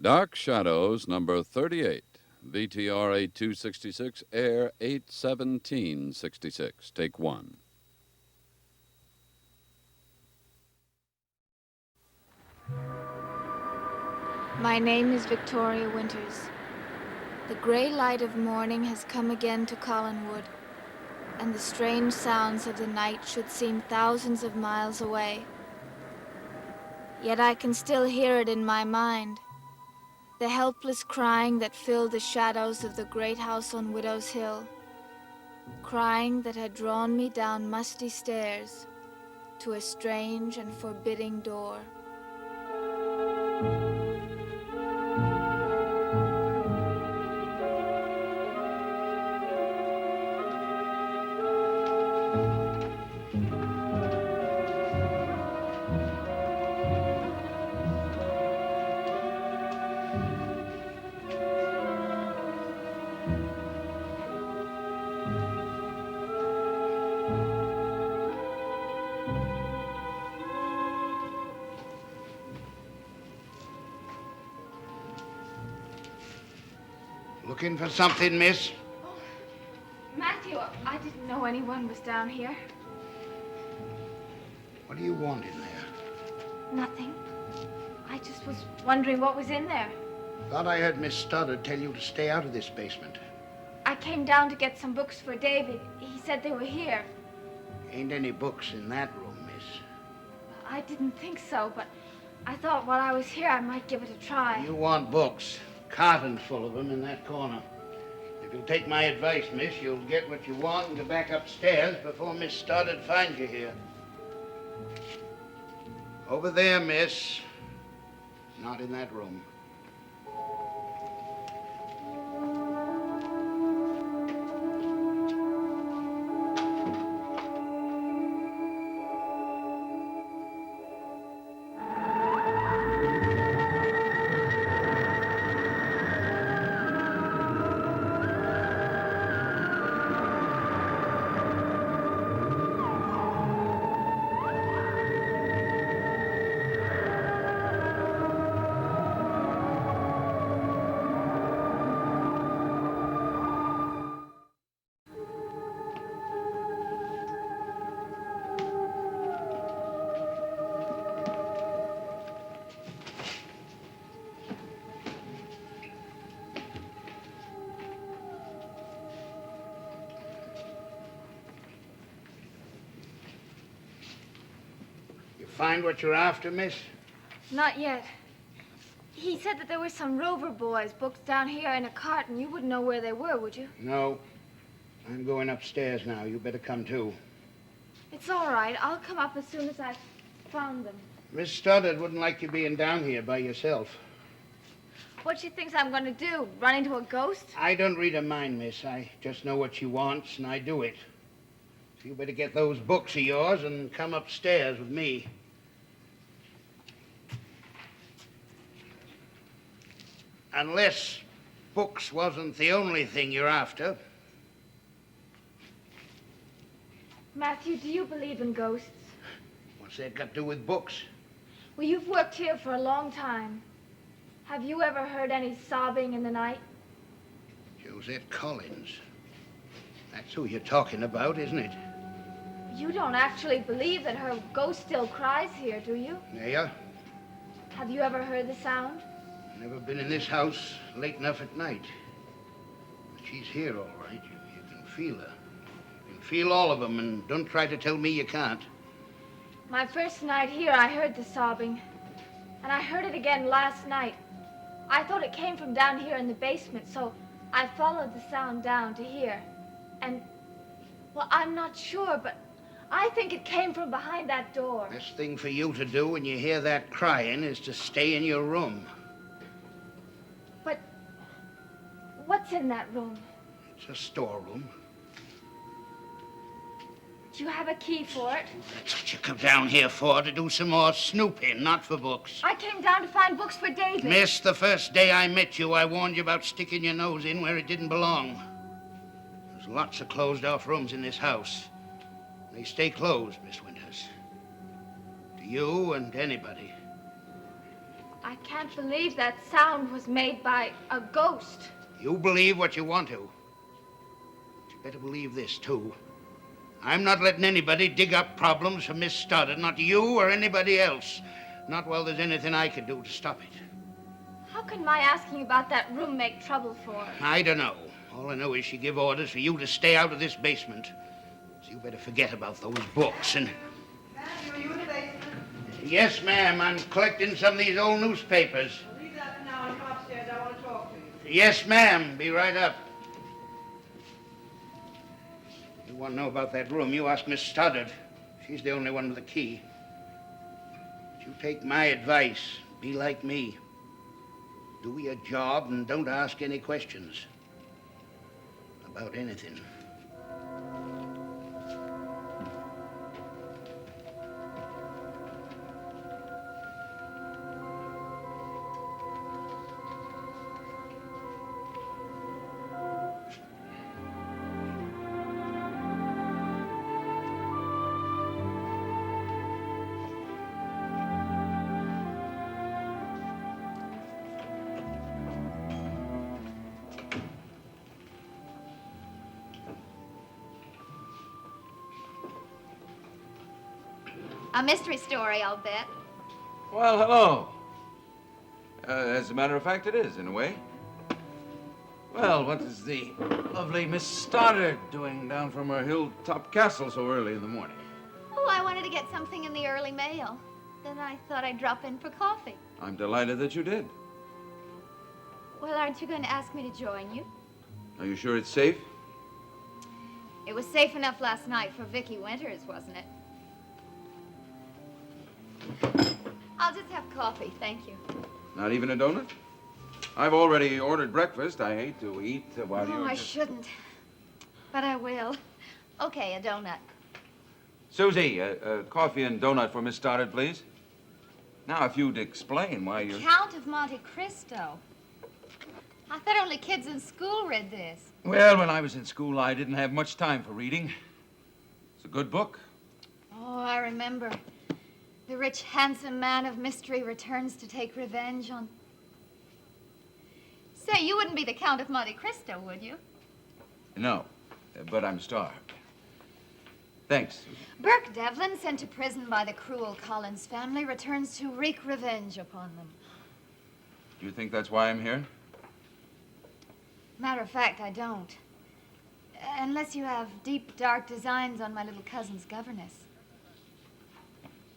Dark Shadows, number 38. VTR 8266, air 81766. Take one. My name is Victoria Winters. The gray light of morning has come again to Collinwood, and the strange sounds of the night should seem thousands of miles away. Yet I can still hear it in my mind, the helpless crying that filled the shadows of the great house on Widow's Hill, crying that had drawn me down musty stairs to a strange and forbidding door. Looking for something, miss? Matthew, I didn't know anyone was down here. What do you want in there? Nothing. I just was wondering what was in there. Thought I heard Miss Stoddard tell you to stay out of this basement. I came down to get some books for David. He said they were here. Ain't any books in that room, miss. I didn't think so, but I thought while I was here I might give it a try. You want books. Cartons full of them in that corner. If you'll take my advice, miss, you'll get what you want and go back upstairs before Miss Stoddard finds you here. Over there, miss. Not in that room. Find what you're after, miss? Not yet. He said that there were some Rover Boys books down here in a cart, and you wouldn't know where they were, would you? No. I'm going upstairs now. You better come too. It's all right. I'll come up as soon as I've found them. Miss Stoddard wouldn't like you being down here by yourself. What she thinks I'm going to do, run into a ghost? I don't read her mind, miss. I just know what she wants, and I do it. So you better get those books of yours and come upstairs with me. Unless books wasn't the only thing you're after. Matthew, do you believe in ghosts? What's that got to do with books? Well, you've worked here for a long time. Have you ever heard any sobbing in the night? Josette Collins. That's who you're talking about, isn't it? You don't actually believe that her ghost still cries here, do you? Yeah. Have you ever heard the sound? Never been in this house late enough at night. But she's here, all right. You can feel her. You can feel all of them, and don't try to tell me you can't. My first night here, I heard the sobbing. And I heard it again last night. I thought it came from down here in the basement, so I followed the sound down to here. And, well, I'm not sure, but I think it came from behind that door. Best thing for you to do when you hear that crying is to stay in your room. But what's in that room? It's a storeroom. Do you have a key for it? That's what you come down here for, to do some more snooping, not for books. I came down to find books for David. Miss, the first day I met you, I warned you about sticking your nose in where it didn't belong. There's lots of closed-off rooms in this house. They stay closed, Miss Winters. To you and anybody. I I can't believe that sound was made by a ghost. You believe what you want to. But you better believe this, too. I'm not letting anybody dig up problems for Miss Stoddard, not you or anybody else. Not while there's anything I can do to stop it. How can my asking about that room make trouble for her? I don't know. All I know is she gave orders for you to stay out of this basement. So you better forget about those books and... Matthew, are you in the basement? Yes, ma'am. I'm collecting some of these old newspapers. Leave that for now and come upstairs. I want to talk to you. Yes, ma'am. Be right up. You want to know about that room, you ask Miss Stoddard. She's the only one with the key. But you take my advice. Be like me. Do your job and don't ask any questions. About anything. A mystery story, I'll bet. Well, hello. As a matter of fact, it is, in a way. Well, what is the lovely Miss Stoddard doing down from her hilltop castle so early in the morning? Oh, I wanted to get something in the early mail. Then I thought I'd drop in for coffee. I'm delighted that you did. Well, aren't you going to ask me to join you? Are you sure it's safe? It was safe enough last night for Vicky Winters, wasn't it? I'll just have coffee, thank you. Not even a donut? I've already ordered breakfast. I hate to eat while you're... Oh, I shouldn't. But I will. Okay, a donut. Susie, a coffee and donut for Miss Stoddard, please. Now, if you'd explain why you're... Count of Monte Cristo. I thought only kids in school read this. Well, when I was in school, I didn't have much time for reading. It's a good book. Oh, I remember. The rich, handsome man of mystery returns to take revenge on... Say, you wouldn't be the Count of Monte Cristo, would you? No, but I'm starved. Thanks, Susie. Burke Devlin, sent to prison by the cruel Collins family, returns to wreak revenge upon them. Do you think that's why I'm here? Matter of fact, I don't. Unless you have deep, dark designs on my little cousin's governess.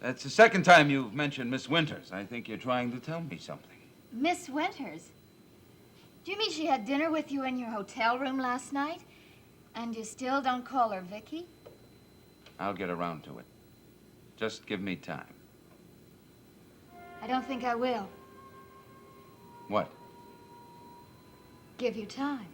That's the second time you've mentioned Miss Winters. I think you're trying to tell me something. Miss Winters? Do you mean she had dinner with you in your hotel room last night? And you still don't call her Vicky? I'll get around to it. Just give me time. I don't think I will. What? Give you time.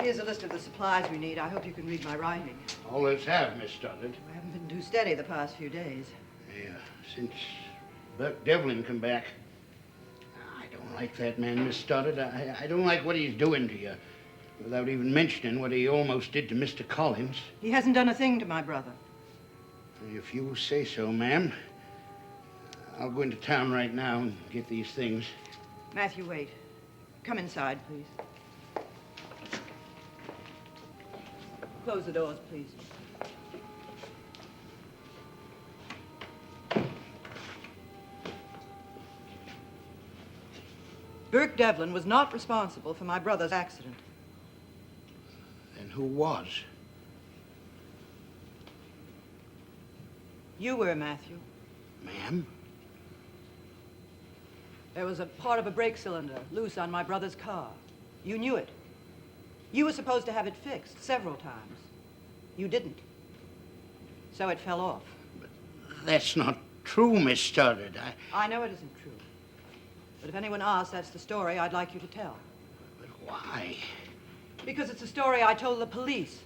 Here's a list of the supplies we need. I hope you can read my writing. Always have, Miss Stoddard. I haven't been too steady the past few days. Yeah, since Burke Devlin come back. I don't like that man, Miss Stoddard. I don't like what he's doing to you. Without even mentioning what he almost did to Mr. Collins. He hasn't done a thing to my brother. If you say so, ma'am. I'll go into town right now and get these things. Matthew, wait. Come inside, please. Close the doors, please. Burke Devlin was not responsible for my brother's accident. Then who was? You were, Matthew. Ma'am? There was a part of a brake cylinder loose on my brother's car. You knew it. You were supposed to have it fixed several times. You didn't. So it fell off. But that's not true, Miss Stoddard. I know it isn't true. But if anyone asks, that's the story I'd like you to tell. But why? Because it's a story I told the police.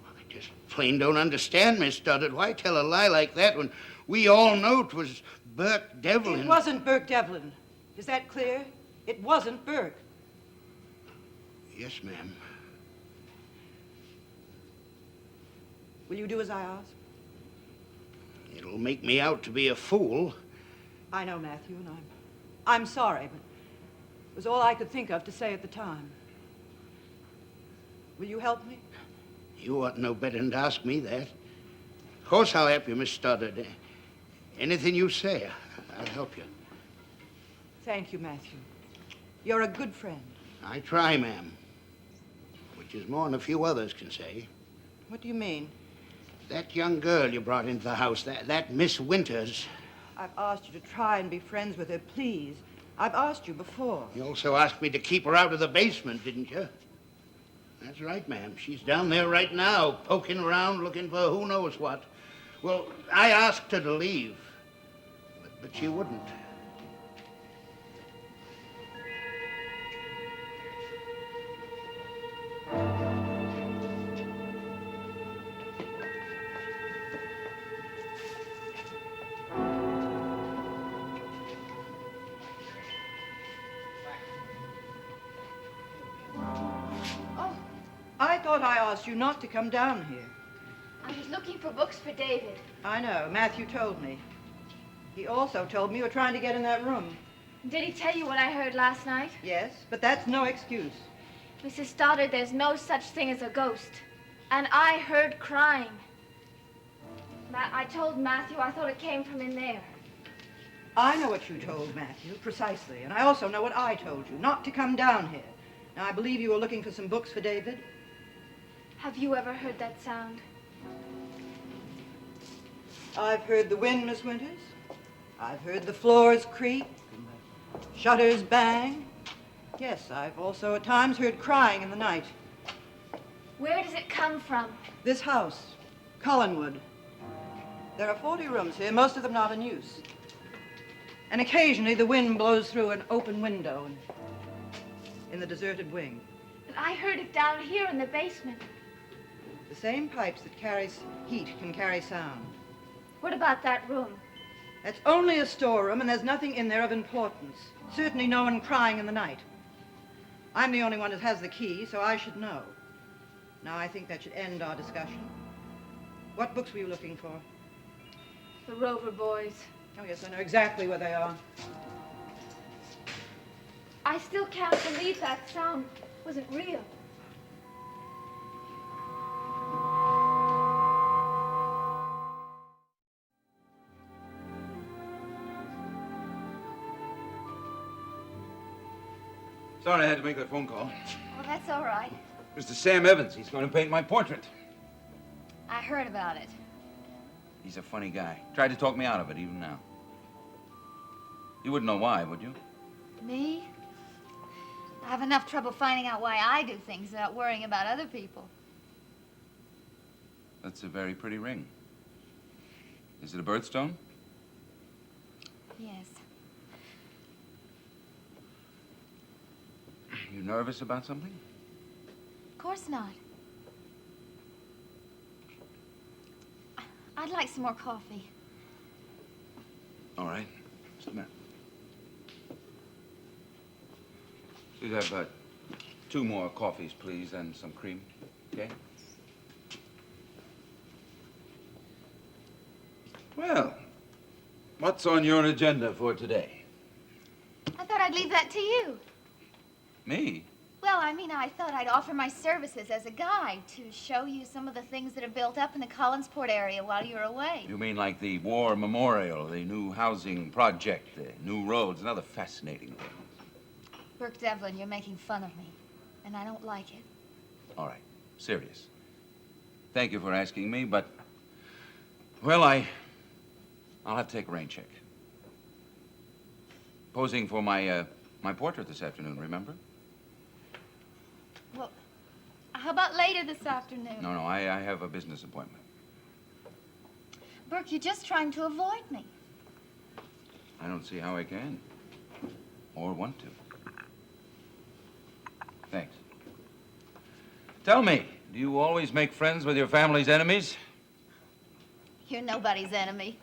I just plain don't understand, Miss Stoddard. Why tell a lie like that when we all know it was Burke Devlin? It wasn't Burke Devlin. Is that clear? It wasn't Burke. Yes, ma'am. Will you do as I ask? It'll make me out to be a fool. I know, Matthew, and I'm sorry, but it was all I could think of to say at the time. Will you help me? You ought to know better than to ask me that. Of course I'll help you, Miss Stoddard. Anything you say, I'll help you. Thank you, Matthew. You're a good friend. I try, ma'am. Which is more than a few others can say. What do you mean? That young girl you brought into the house, that Miss Winters. I've asked you to try and be friends with her, please. I've asked you before. You also asked me to keep her out of the basement, didn't you? That's right, ma'am. She's down there right now, poking around, looking for who knows what. Well, I asked her to leave, but she wouldn't. I thought I asked you not to come down here. I was looking for books for David. I know. Matthew told me. He also told me you were trying to get in that room. Did he tell you what I heard last night? Yes, but that's no excuse. Mrs. Stoddard, there's no such thing as a ghost. And I heard crying. I told Matthew I thought it came from in there. I know what you told Matthew, precisely. And I also know what I told you, not to come down here. Now, I believe you were looking for some books for David. Have you ever heard that sound? I've heard the wind, Miss Winters. I've heard the floors creak and the shutters bang. Yes, I've also at times heard crying in the night. Where does it come from? This house, Collinwood. There are 40 rooms here, most of them not in use. And occasionally the wind blows through an open window in the deserted wing. But I heard it down here in the basement. The same pipes that carries heat can carry sound. What about that room? That's only a storeroom, and there's nothing in there of importance. Certainly no one crying in the night. I'm the only one that has the key, so I should know. Now, I think that should end our discussion. What books were you looking for? The Rover Boys. Oh, yes, I know exactly where they are. I still can't believe that sound wasn't real. Sorry I had to make that phone call. Well, that's all right. Mr. Sam Evans, he's going to paint my portrait. I heard about it. He's a funny guy. Tried to talk me out of it, even now. You wouldn't know why, would you? Me? I have enough trouble finding out why I do things without worrying about other people. That's a very pretty ring. Is it a birthstone? Yes. You nervous about something? Of course not. I'd like some more coffee. All right. Just a minute. You'd have 2 more coffees, please, and some cream, okay? Well, what's on your agenda for today? I thought I'd leave that to you. Me? Well, I mean, I thought I'd offer my services as a guide to show you some of the things that are built up in the Collinsport area while you're away. You mean like the war memorial, the new housing project, the new roads, and other fascinating things? Burke Devlin, you're making fun of me, and I don't like it. All right, serious. Thank you for asking me, but, well, I'll have to take a rain check. Posing for my portrait this afternoon, remember? Well, how about later this afternoon? No, I have a business appointment. Burke, you're just trying to avoid me. I don't see how I can, or want to. Thanks. Tell me, do you always make friends with your family's enemies? You're nobody's enemy.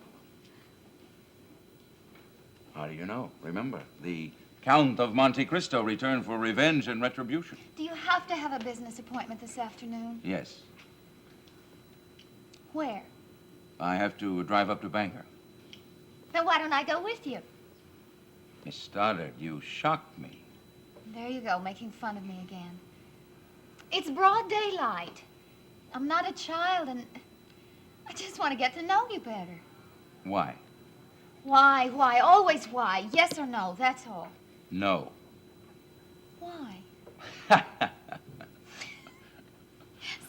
How do you know? Remember, the Count of Monte Cristo returned for revenge and retribution. Do you have to have a business appointment this afternoon? Yes. Where? I have to drive up to Bangor. Then why don't I go with you? Miss Stoddard, you shocked me. There you go, making fun of me again. It's broad daylight. I'm not a child, and I just want to get to know you better. Why? Why? Always why? Yes or no, that's all. No. Why?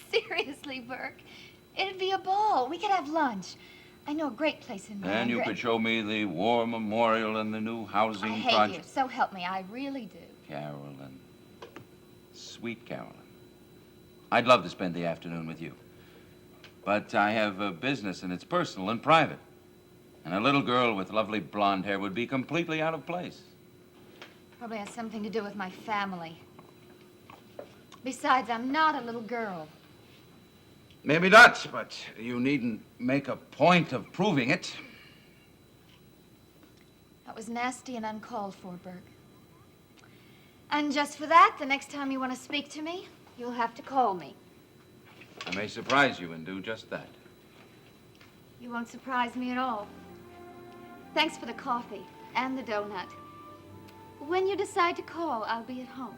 Seriously, Burke. It'd be a ball. We could have lunch. I know a great place in Bangor. And you could show me the war memorial and the new housing I hate project. you, so help me. I really do. Carolyn. Sweet Carolyn. I'd love to spend the afternoon with you. But I have a business and it's personal and private. And a little girl with lovely blonde hair would be completely out of place. Probably has something to do with my family. Besides, I'm not a little girl. Maybe not, but you needn't make a point of proving it. That was nasty and uncalled for, Burke. And just for that, the next time you want to speak to me, you'll have to call me. I may surprise you and do just that. You won't surprise me at all. Thanks for the coffee and the donut. When you decide to call, I'll be at home.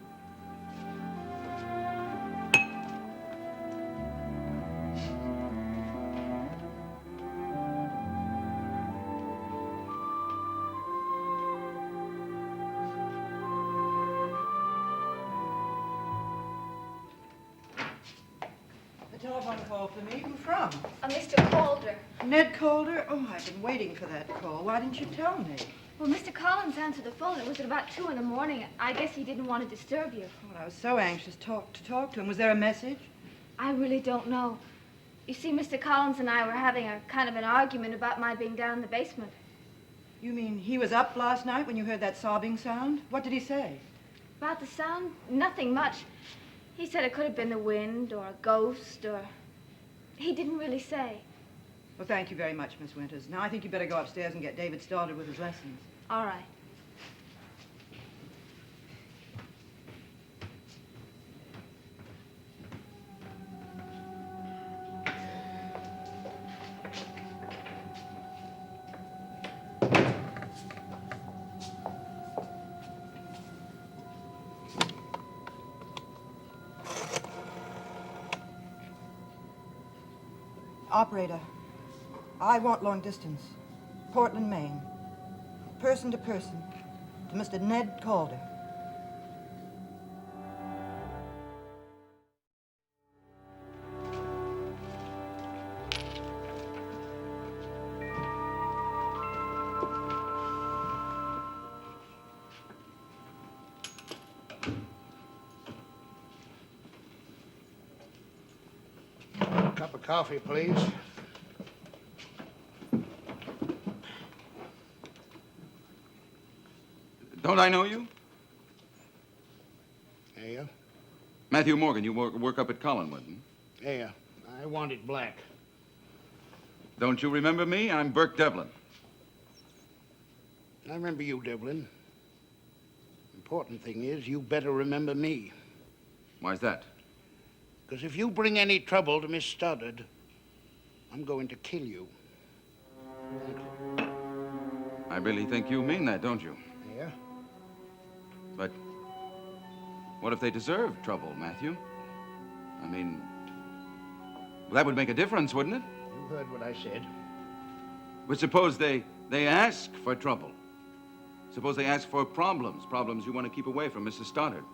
A telephone call for me. Who from? Mr. Calder. Ned Calder? Oh, I've been waiting for that call. Why didn't you tell me? Well, Mr. Collins answered the phone. It was at about 2 in the morning. I guess he didn't want to disturb you. Well, I was so anxious to talk to him. Was there a message? I really don't know. You see, Mr. Collins and I were having a kind of an argument about my being down in the basement. You mean he was up last night when you heard that sobbing sound? What did he say? About the sound? Nothing much. He said it could have been the wind or a ghost or... He didn't really say. Well, thank you very much, Miss Winters. Now I think you better go upstairs and get David started with his lessons. All right. Operator, I want long distance. Portland, Maine. Person to person. To Mr. Ned Calder. Cup of coffee, please. Don't I know you? Yeah, Matthew Morgan, you work up at Collinwood. yeah. I want it black. Don't you remember me? I'm Burke Devlin. I remember you, Devlin. Important thing is, you better remember me. Why's that? Because if you bring any trouble to Miss Stoddard, I'm going to kill you. I really think you mean that, don't you? Yeah? But what if they deserve trouble, Matthew? I mean, that would make a difference, wouldn't it? You heard what I said. But suppose they ask for trouble. Suppose they ask for problems you want to keep away from Mrs. Stoddard.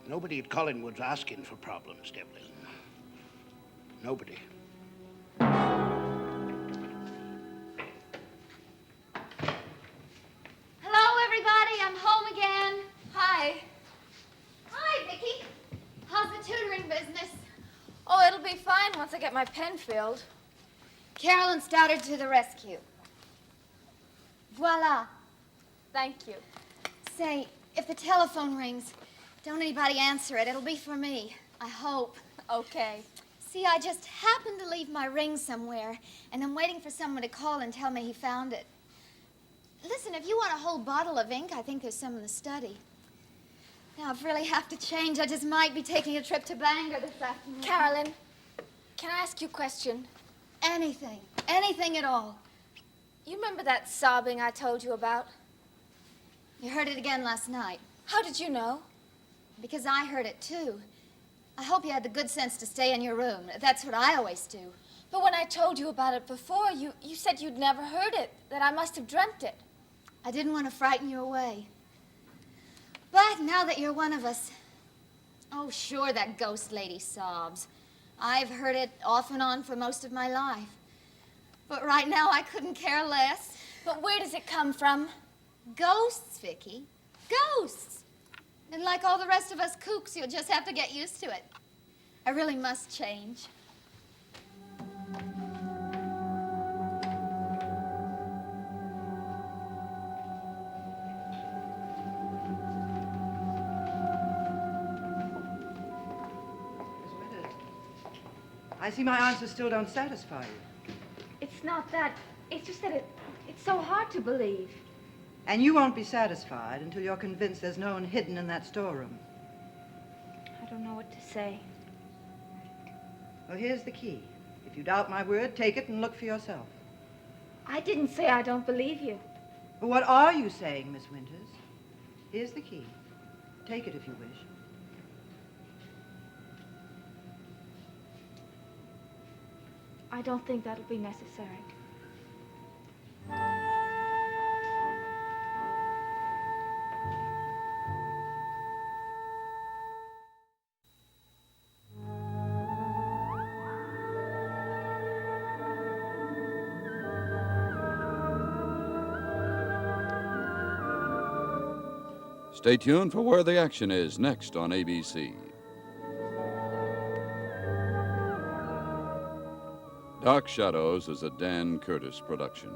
Nobody at Collinwood's asking for problems, Devlin. Nobody. Hello, everybody. I'm home again. Hi. Hi, Vicky. How's the tutoring business? Oh, it'll be fine once I get my pen filled. Carolyn Stoddard to the rescue. Voila. Thank you. Say, if the telephone rings, don't anybody answer it. It'll be for me. I hope. Okay. See, I just happened to leave my ring somewhere, and I'm waiting for someone to call and tell me he found it. Listen, if you want a whole bottle of ink, I think there's some in the study. Now, if I really have to change, I just might be taking a trip to Bangor this afternoon. Carolyn, can I ask you a question? Anything. Anything at all. You remember that sobbing I told you about? You heard it again last night. How did you know? Because I heard it, too. I hope you had the good sense to stay in your room. That's what I always do. But when I told you about it before, you said you'd never heard it, that I must have dreamt it. I didn't want to frighten you away. But now that you're one of us... Oh, sure, that ghost lady sobs. I've heard it off and on for most of my life. But right now, I couldn't care less. But where does it come from? Ghosts, Vicky. Ghosts. And like all the rest of us kooks, you'll just have to get used to it. I really must change. Miss Winters, I see my answers still don't satisfy you. It's not that. It's just that it's so hard to believe. And you won't be satisfied until you're convinced there's no one hidden in that storeroom. I don't know what to say. Well, here's the key. If you doubt my word, take it and look for yourself. I didn't say I don't believe you. But what are you saying, Miss Winters? Here's the key. Take it if you wish. I don't think that'll be necessary. Stay tuned for Where the Action Is next on ABC. Dark Shadows is a Dan Curtis production.